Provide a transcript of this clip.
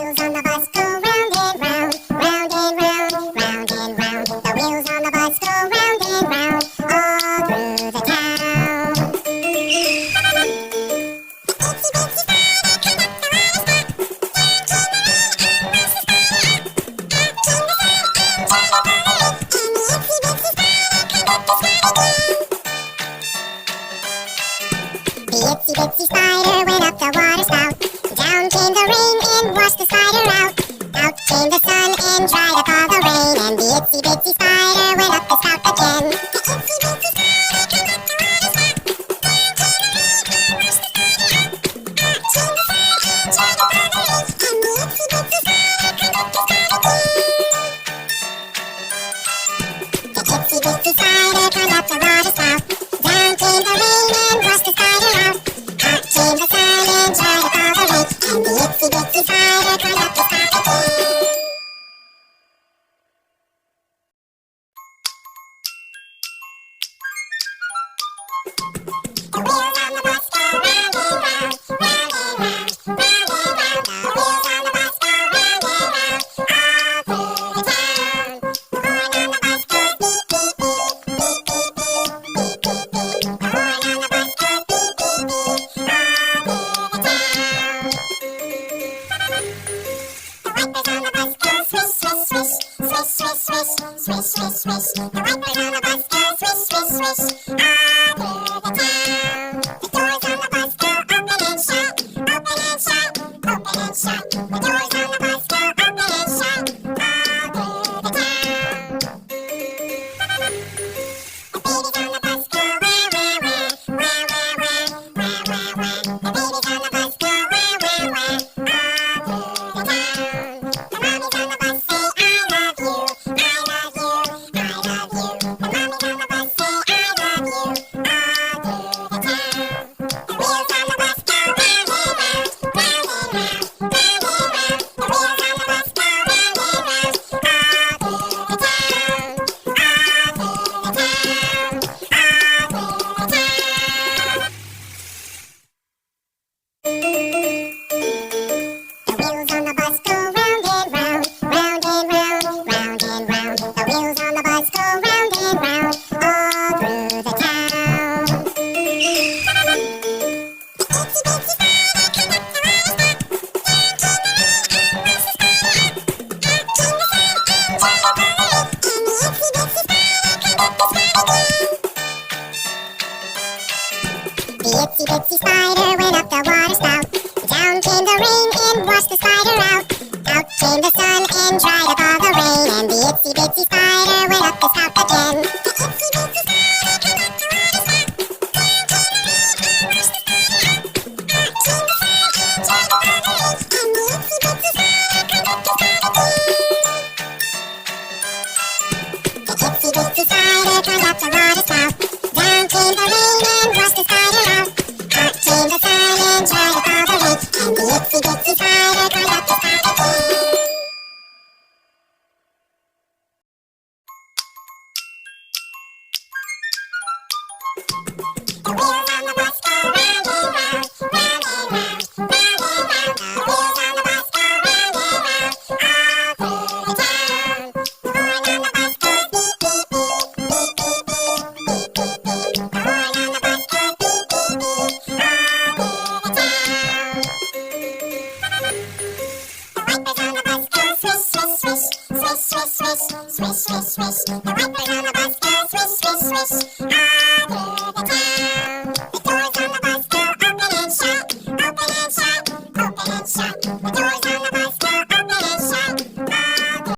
wheels on the bus go round and round, round and round, round and round. The wheels on the bus go round and round, all through the town. Itsy bitsy spider climbed up the ladder step. The itsy bitsy spider went up the water spout. Down came the rain and washed the spider out. Out came the sun and dried up all the rain. And the itsy bitsy spider went up the spout again. The itsy bitsy spider climbed up the water spout. Down came the rain and washed the spider out. Out came the sun and dried up all the rain. And the itsy bitsy spider climbed up the spout again. The itsy bitsy spider climbed up the water spout. Down came the rain and washed the spider out. Out came the sun and dried up all the rain. And the itsy bitsy spider climbed up the spout again. The wheels on the bus go round and round, round and round, round and round. The wheels on the bus go round and round, all through the town. The horn on the bus goes beep beep beep, beep beep beep, beep beep beep. The horn on the bus goes beep beep beep, all through the town. The wipers on the bus go swish swish swish, swish swish swish, swish swish swish. The wipers on the bus go swish swish swish, all through the town. The doors on the bus go open and shut, open and shut, open and shut. The doors on the bus go open and shut, all through the town. The babies on the bus go wah wah wah, wah wah wah, wah wah wah. The babies on the bus go wah wah wah, all through the town. The mommies on the bus say I love you, I love you, I love you. The mommies on the bus say I love you, all through the town. The wheels on the bus go round and round, round and round, round and round. The wheels on the bus go round and round, all through the town, all through the town, all through the town. The wheels on the bus go round and round, round and round, round and round. The wheels on the bus go round and round, all through the town. The itsy bitsy spider climbed up the ladder step. Down came the rain and washed the spider out. Out came the sun and dried up all the rain. And the itsy bitsy spider climbed up the spout again. The itsy bitsy spider went up the water spout. Down came the rain and washed the spider out. Out came the sun and dried up all the rain. And the itsy bitsy spider went up the spout again. The itsy bitsy spider climbed up the water spout. Down came the rain and washed the spider out. Out came the sun and dried up all the rain. And the itsy bitsy spider climbed up the spout again. The itsy bitsy spider climbed up the water spout. Down came the rain and washed the spider out. Out came the sun and dried up all the rain. And the itsy bitsy spider climbed up the spout again. The wheels on the bus go round and round, round and round, round and round. The wheels on the bus go round and round, all through the town. The horn on the bus goes beep beep beep, beep beep beep, beep beep beep. The horn on the bus goes beep beep beep, all through the town. The wipers on the bus go swish swish swish, swish swish swish, swish swish swish. The wipers on the bus go swish swish swish,